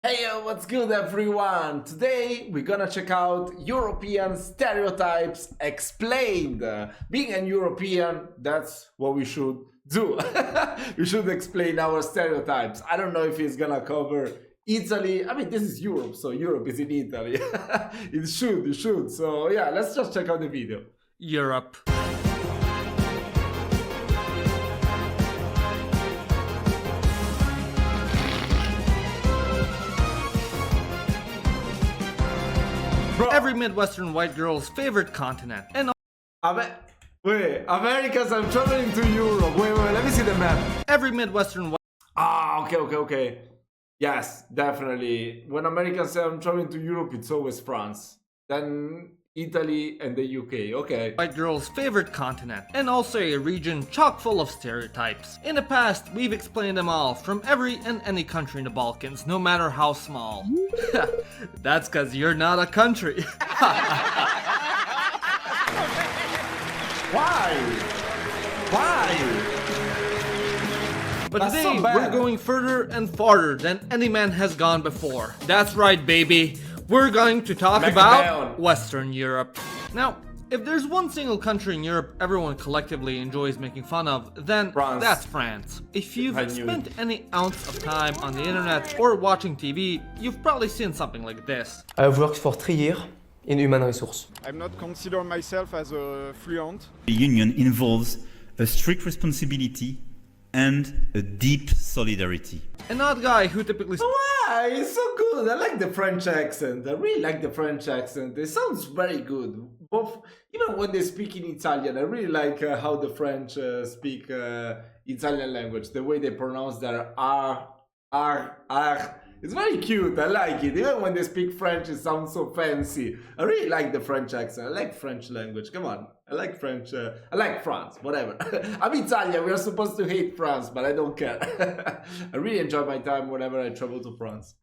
Hey, what's good everyone? Today we're gonna check out European stereotypes explained. Being an European, that's what we should do. We should explain our stereotypes. I don't know if it's gonna cover Italy. I mean, this is Europe, so Europe is in Italy. It should. So yeah, let's just check out the video. Europe. Bro, Every Midwestern white girl's favorite continent. And wait, Americas, I'm traveling to Europe. Wait, let me see the map. every Midwestern white Okay. Yes, definitely. When Americans say I'm traveling to Europe, it's always France. Then Italy and the UK. Okay. girl's favorite continent. And also a region chock full of stereotypes. In the past, we've explained them all from every and any country in the Balkans, no matter how small. That's cause you're not a country. Why? But That's today, so bad. we're going further and farther than any man has gone before. That's right, baby. We're going to talk Back about down. Western Europe. Now, if there's one single country in Europe everyone collectively enjoys making fun of, then France. that's France. If you've I knew spent any ounce of time on the internet or watching TV, you've probably seen something like this. I've worked for 3 years in human resource. I'm not consider myself as a fluent. The union involves a strict responsibility and a deep solidarity. An odd guy who typically Why? It's so good. I like the French accent. I really like the French accent. It sounds very good. Both, even when they speak in Italian, I really like how the French speak Italian language. The way they pronounce their R. It's very cute. I like it. Even when they speak French, it sounds so fancy. I really like the French accent. I like French language. Come on. I like French. I like France. Whatever. I'm Italian. We are supposed to hate France, but I don't care. I really enjoy my time whenever I travel to France.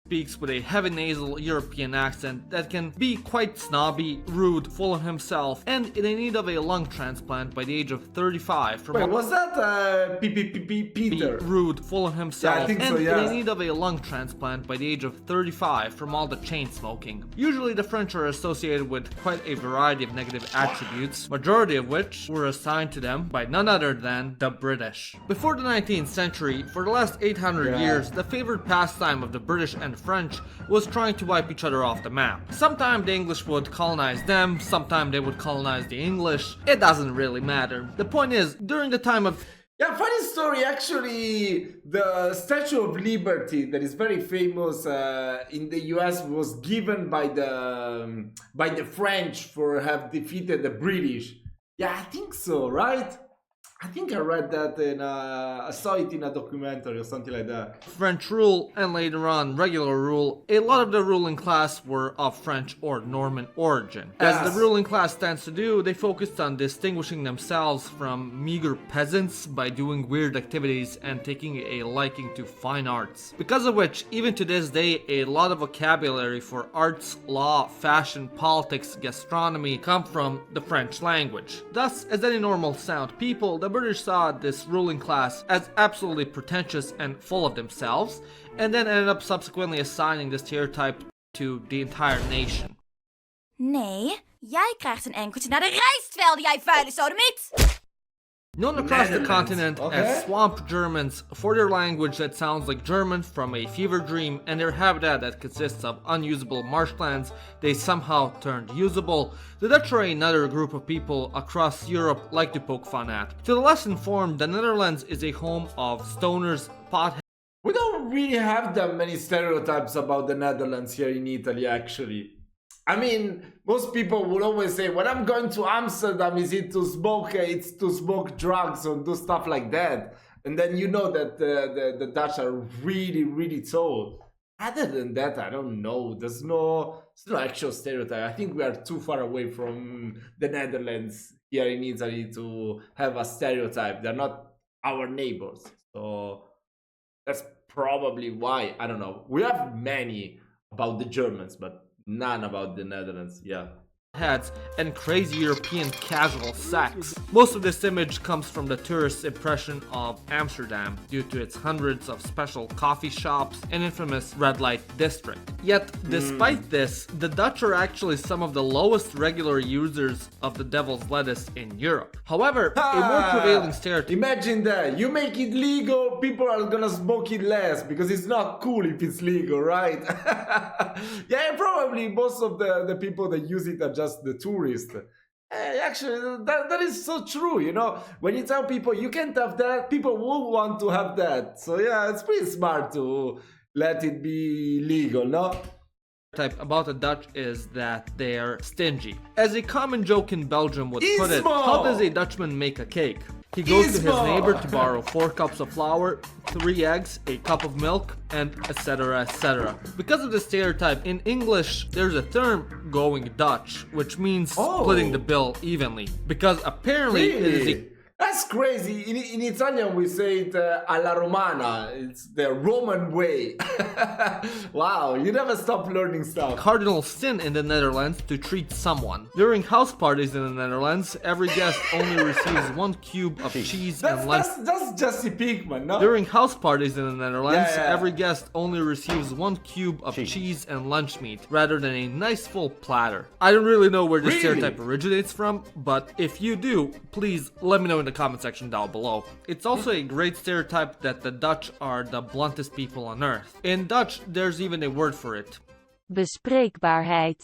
speaks with a heavy nasal European accent that can be quite snobby, rude, full of himself, and in need of a lung transplant by the age of 35 from Wait, was that Peter? rude, full of himself, Yeah, I think and so, yeah. in need of a lung transplant by the age of 35 from all the chain smoking. Usually the French are associated with quite a variety of negative attributes, majority of which were assigned to them by none other than the British. Before the 19th century, for the last 800 years, the favorite pastime of the British and French was trying to wipe each other off the map. Sometimes the English would colonize them, sometimes they would colonize the English. It doesn't really matter. The point is, during the time of Yeah, funny story. Actually, the Statue of Liberty, that is very famous in the U.S., was given by the French for have defeated the British. Yeah, I think so, right? I think I read that I saw it in a documentary or something like that. French rule and later on regular rule, a lot of the ruling class were of French or Norman origin. As Yes. the ruling class tends to do, they focused on distinguishing themselves from meager peasants by doing weird activities and taking a liking to fine arts. Because of which, even to this day, a lot of vocabulary for arts, law, fashion, politics, gastronomy come from the French language. Thus, as any normal sound people, the British saw this ruling class as absolutely pretentious and full of themselves, and then ended up subsequently assigning the stereotype to the entire nation. Nee, jij krijgt een enkeltje naar de rijstvelden, jij vuile sodomiet! Known across the Netherlands, continent okay. as swamp Germans for their language that sounds like German from a fever dream and their habitat that consists of unusable marshlands they somehow turned usable, the Dutch are another group of people across Europe like to poke fun at. To the less informed, the Netherlands is a home of stoners, potheads, We don't really have that many stereotypes about the Netherlands here in Italy, actually. I mean, most people will always say, when I'm going to Amsterdam, it's to smoke drugs or do stuff like that. And then you know that the Dutch are really, really tall. Other than that, I don't know. There's no actual stereotype. I think we are too far away from the Netherlands here in Italy to have a stereotype. They're not our neighbors. So that's probably why. I don't know. We have many about the Germans, but none about the Netherlands. Yeah. heads and crazy European casual sex. Most of this image comes from the tourist's impression of Amsterdam due to its hundreds of special coffee shops and infamous red light district. Yet, despite this, the Dutch are actually some of the lowest regular users of the devil's lettuce in Europe. However, a more prevailing stereotype. Imagine that. You make it legal, people are gonna smoke it less because it's not cool if it's legal, right? Yeah, probably most of the people that use it are just the tourists. Actually, that is so true, you know? When you tell people you can't have that, people will want to have that. So yeah, it's pretty smart to let it be legal, no? Type about the Dutch is that they're stingy. As a common joke in Belgium would put it, how does a Dutchman make a cake? He goes to his neighbor to borrow 4 cups of flour, 3 eggs, a cup of milk, and etc, etc. Because of this stereotype, in English there's a term going Dutch, which means splitting the bill evenly. Because apparently it is a That's crazy. In Italian we say it alla romana. It's the Roman way. Wow, you never stop learning stuff. cardinal sin in the Netherlands to treat someone. During house parties in the Netherlands, every guest only receives 1 cube of cheese and lunch. That's Jesse Pinkman, no? During house parties in the Netherlands, Yeah. every guest only receives 1 cube of cheese and lunch meat, rather than a nice full platter. I don't really know where this stereotype originates from, but if you do, please let me know in the comment section down below. It's also a great stereotype that the Dutch are the bluntest people on earth. In Dutch, there's even a word for it. Bespreekbaarheid.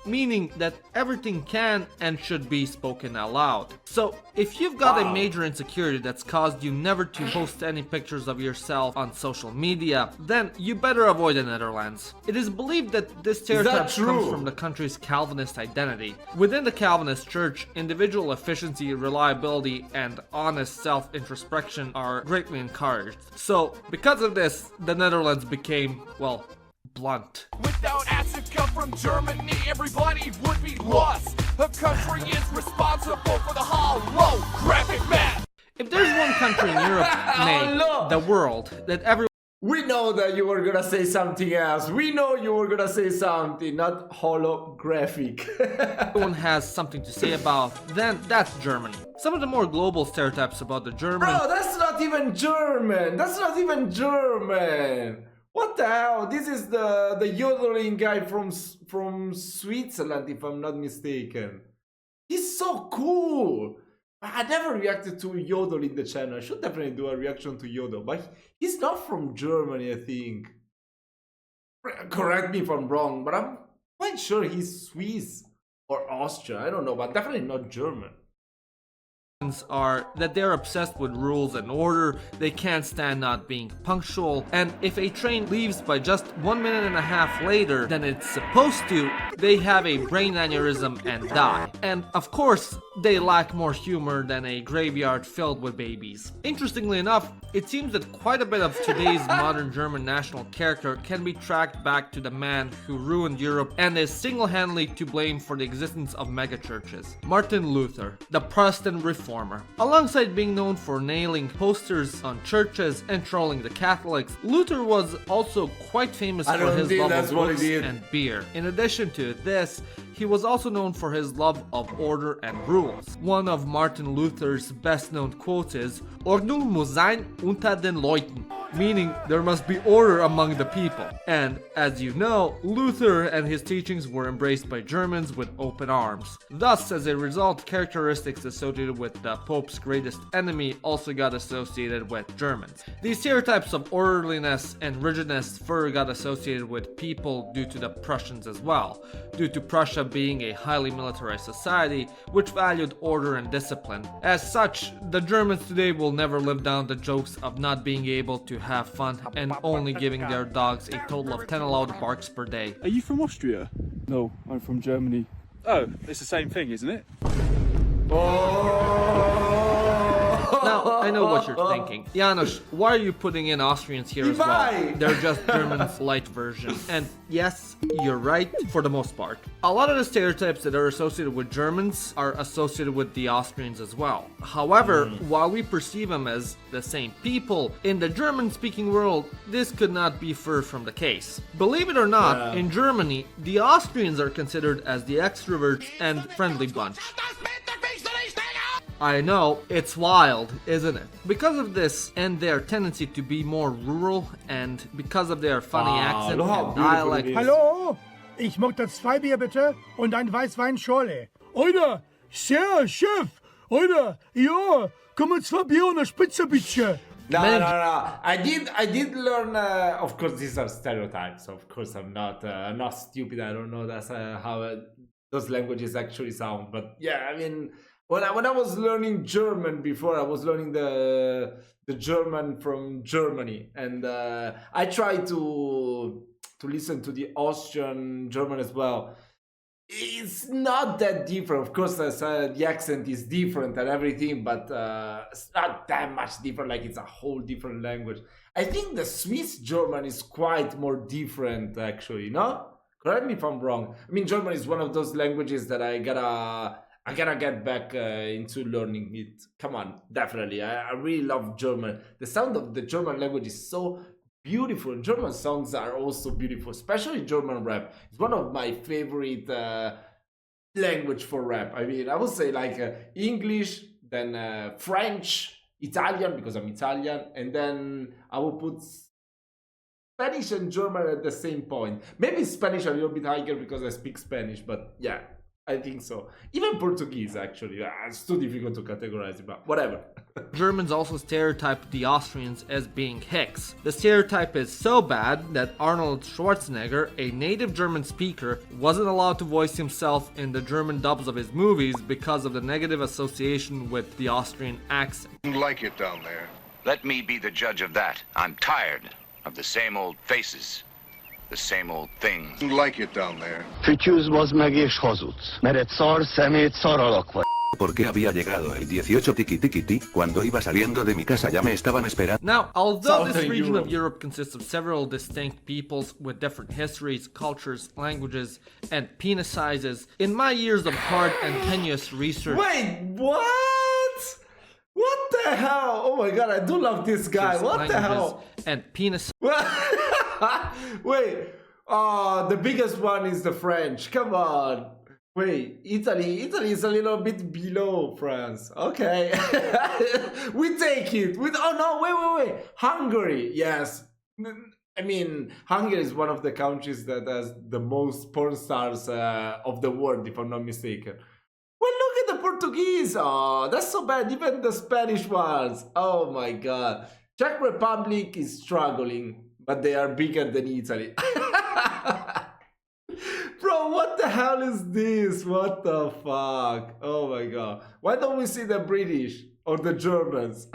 Meaning that everything can and should be spoken out loud. So, if you've got a major insecurity that's caused you never to post any pictures of yourself on social media, then you better avoid the Netherlands. It is believed that this stereotype comes from the country's Calvinist identity. Within the Calvinist church, individual efficiency, reliability, and honest self-introspection are greatly encouraged. So, because of this, the Netherlands became, well, blunt. Without Africa from Germany, everybody would be lost. Her country is responsible for the holographic map. If there's one country in Europe, nay, the world, that We know that you were gonna say something else. We know you were gonna say something, not holographic. everyone has something to say about, then that's Germany. Some of the more global stereotypes about the German... Bro, that's not even German. That's not even German. What the hell? This is the yodeling guy from Switzerland, if I'm not mistaken. He's so cool. I never reacted to Yodel in the channel. I should definitely do a reaction to Yodel, but he's not from Germany, I think. Correct me if I'm wrong, but I'm quite sure he's Swiss or Austrian. I don't know, but definitely not German. Are that they're obsessed with rules and order, they can't stand not being punctual, and if a train leaves by just 1.5 minutes later than it's supposed to, they have a brain aneurysm and die. And of course, they lack more humor than a graveyard filled with babies. Interestingly enough, it seems that quite a bit of today's modern German national character can be tracked back to the man who ruined Europe and is single-handedly to blame for the existence of megachurches, Martin Luther, the Protestant reformer. Alongside being known for nailing posters on churches and trolling the Catholics, Luther was also quite famous for his love of books and beer. In addition to this, he was also known for his love of order and rules. One of Martin Luther's best known quotes is, "Ordnung muss sein unter den Leuten," meaning there must be order among the people. And as you know, Luther and his teachings were embraced by Germans with open arms. Thus, as a result, characteristics associated with the Pope's greatest enemy also got associated with Germans. These stereotypes of orderliness and rigidness further got associated with people due to the Prussians as well, due to Prussia being a highly militarized society which valued order and discipline. As such, the Germans today will never live down the jokes of not being able to have fun and only giving their dogs a total of 10 allowed barks per day. Are you from Austria? No, I'm from Germany. Oh, it's the same thing, isn't it? Now, I know what you're thinking. Janusz, why are you putting in Austrians here as well? Why? They're just German's light version. And yes, you're right, for the most part. A lot of the stereotypes that are associated with Germans are associated with the Austrians as well. However, while we perceive them as the same people, in the German-speaking world, this could not be far from the case. Believe it or not, in Germany, the Austrians are considered as the extroverts and friendly bunch. I know, it's wild, isn't it? Because of this and their tendency to be more rural and because of their funny accent look how and beautiful dialect. it is. Hallo? Ich mag das 2 Bier bitte und ein Weißwein Schorle. Oder, sehr Chef. Oder, ja, komm mit 2 Bier und eine Spitze bitte. No. I did learn. Of course, these are stereotypes. Of course, I'm not stupid. I don't know that's how those languages actually sound. But yeah, I mean, when I was learning German before, I was learning the German from Germany, and I tried to listen to the Austrian German as well. It's not that different. Of course, the accent is different and everything, but it's not that much different, like it's a whole different language. I think the Swiss German is quite more different, actually, no? Correct me if I'm wrong. I mean, German is one of those languages that I gotta get back into learning it. Come on, definitely. I really love German. The sound of the German language is so beautiful. German songs are also beautiful, especially German rap. It's one of my favorite language for rap. I mean, I would say like English, then French, Italian because I'm Italian, and then I will put Spanish and German at the same point. Maybe Spanish a little bit higher because I speak Spanish, but yeah, I think so. Even Portuguese, actually. It's too difficult to categorize it, but whatever. Germans also stereotype the Austrians as being hicks. The stereotype is so bad that Arnold Schwarzenegger, a native German speaker, wasn't allowed to voice himself in the German dubs of his movies because of the negative association with the Austrian accent. Like it down there. Let me be the judge of that. I'm tired of the same old faces, the same old things. Like it down there. Fütyűz bazd meg és hazudsz, mert egy szar szemét szar alak vagy. Porque había llegado el 18 tiki-tiki-ti, cuando iba saliendo de mi casa ya me estaban esperando. Now, although this region of Europe consists of several distinct peoples with different histories, cultures, languages, and penis sizes, in my years of hard and tenuous research... Wait, what? What the hell? Oh my god, I do love this guy. What the hell? And penis... Wait, the biggest one is the French. Come on. Wait, Italy is a little bit below France. Okay. We take it. Oh no, wait. Hungary, yes. I mean, Hungary is one of the countries that has the most porn stars of the world, if I'm not mistaken. Well, look at the Portuguese. Oh, that's so bad. Even the Spanish ones. Oh my god. Czech Republic is struggling, but they are bigger than Italy. Bro, what the hell is this? What the fuck? Oh my god. Why don't we see the British or the Germans?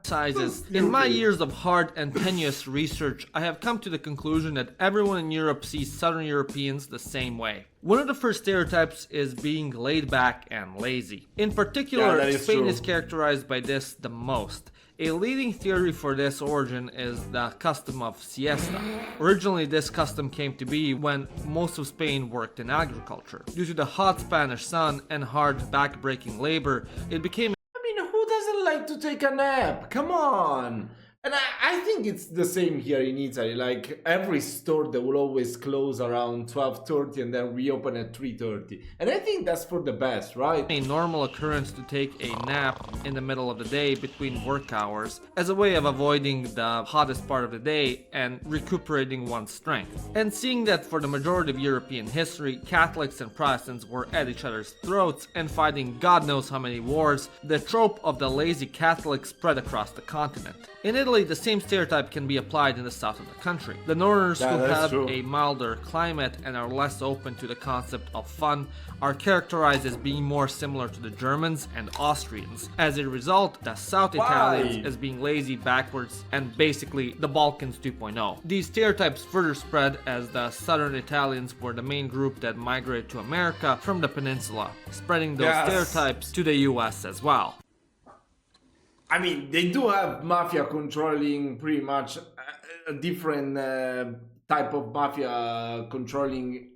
Sizes. In my years of hard and tenuous research, I have come to the conclusion that everyone in Europe sees Southern Europeans the same way. One of the first stereotypes is being laid back and lazy. In particular, Spain is characterized by this the most. A leading theory for this origin is the custom of siesta. Originally, this custom came to be when most of Spain worked in agriculture. Due to the hot Spanish sun and hard back-breaking labor, it became... I mean, who doesn't like to take a nap? Come on! And I think it's the same here in Italy. Like, every store, they will always close around 12:30 and then reopen at 3:30. And I think that's for the best, right? A normal occurrence to take a nap in the middle of the day between work hours as a way of avoiding the hottest part of the day and recuperating one's strength. And seeing that for the majority of European history, Catholics and Protestants were at each other's throats and fighting God knows how many wars, the trope of the lazy Catholic spread across the continent. In Italy, the same stereotype can be applied in the south of the country. The northerners who have a milder climate and are less open to the concept of fun are characterized as being more similar to the Germans and Austrians. As a result, the South Italians as being lazy, backwards, and basically the Balkans 2.0. These stereotypes further spread as the Southern Italians were the main group that migrated to America from the peninsula, spreading those stereotypes to the US as well. I mean, they do have mafia controlling pretty much a different type of mafia controlling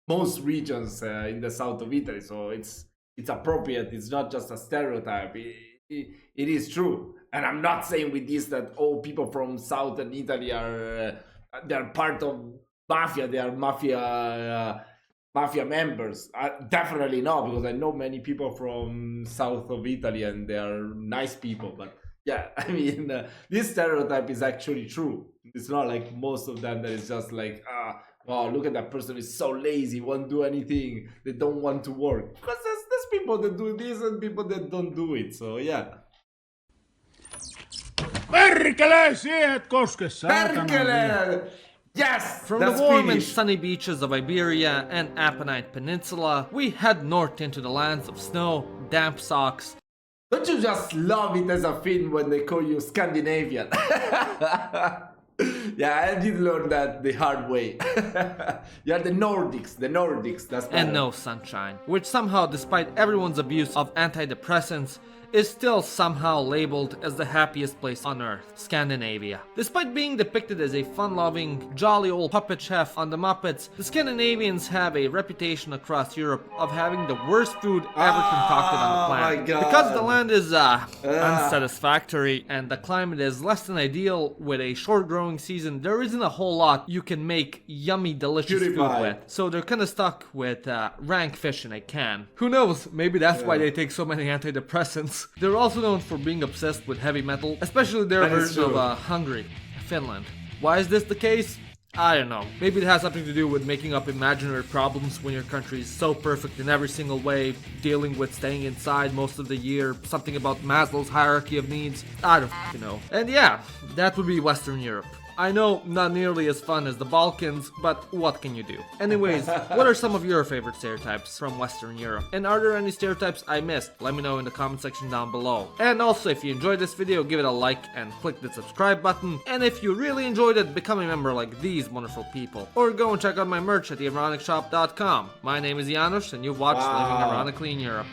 most regions in the south of Italy. So it's appropriate. It's not just a stereotype. It is true. And I'm not saying with this that all people from southern Italy are they're part of mafia. They are mafia members. Definitely not, because I know many people from south of Italy and they are nice people. But yeah, I mean, this stereotype is actually true. It's not like most of them that is just like, wow, look at that person, is so lazy, won't do anything, they don't want to work. Because there's people that do this and people that don't do it. So yeah. Perkele, siihen koske, saatana. Perkele! Yes! From the warm and sunny beaches of Iberia and Apennine Peninsula, we head north into the lands of snow, damp socks. Don't you just love it as a Finn when they call you Scandinavian? Yeah, I did learn that the hard way. Yeah, the Nordics, that's better. And no sunshine, which somehow, despite everyone's abuse of antidepressants, is still somehow labeled as the happiest place on earth, Scandinavia. Despite being depicted as a fun-loving, jolly old puppet chef on the Muppets, the Scandinavians have a reputation across Europe of having the worst food ever concocted on the planet. My God. Because the land is unsatisfactory and the climate is less than ideal with a short growing season, there isn't a whole lot you can make yummy, delicious food with. So they're kinda stuck with rank fish in a can. Who knows, maybe that's why they take so many antidepressants. They're also known for being obsessed with heavy metal, especially their version of Hungary, Finland. Why is this the case? I don't know. Maybe it has something to do with making up imaginary problems when your country is so perfect in every single way, dealing with staying inside most of the year, something about Maslow's hierarchy of needs. I don't know. And yeah, that would be Western Europe. I know, not nearly as fun as the Balkans, but what can you do? Anyways, what are some of your favorite stereotypes from Western Europe? And are there any stereotypes I missed? Let me know in the comment section down below. And also, if you enjoyed this video, give it a like and click the subscribe button. And if you really enjoyed it, become a member like these wonderful people. Or go and check out my merch at theironicsshop.com. My name is Janusz, and you've watched Living Ironically in Europe.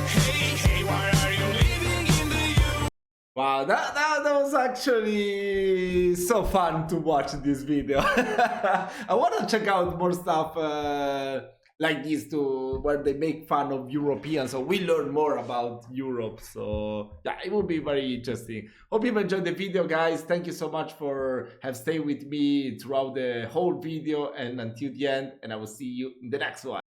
Hey, why are you living in the Wow, that was actually so fun to watch this video. I want to check out more stuff like this too, where they make fun of Europeans, so we learn more about Europe. So yeah, it will be very interesting. Hope you've enjoyed the video, guys. Thank you so much for have stayed with me throughout the whole video and until the end, and I will see you in the next one.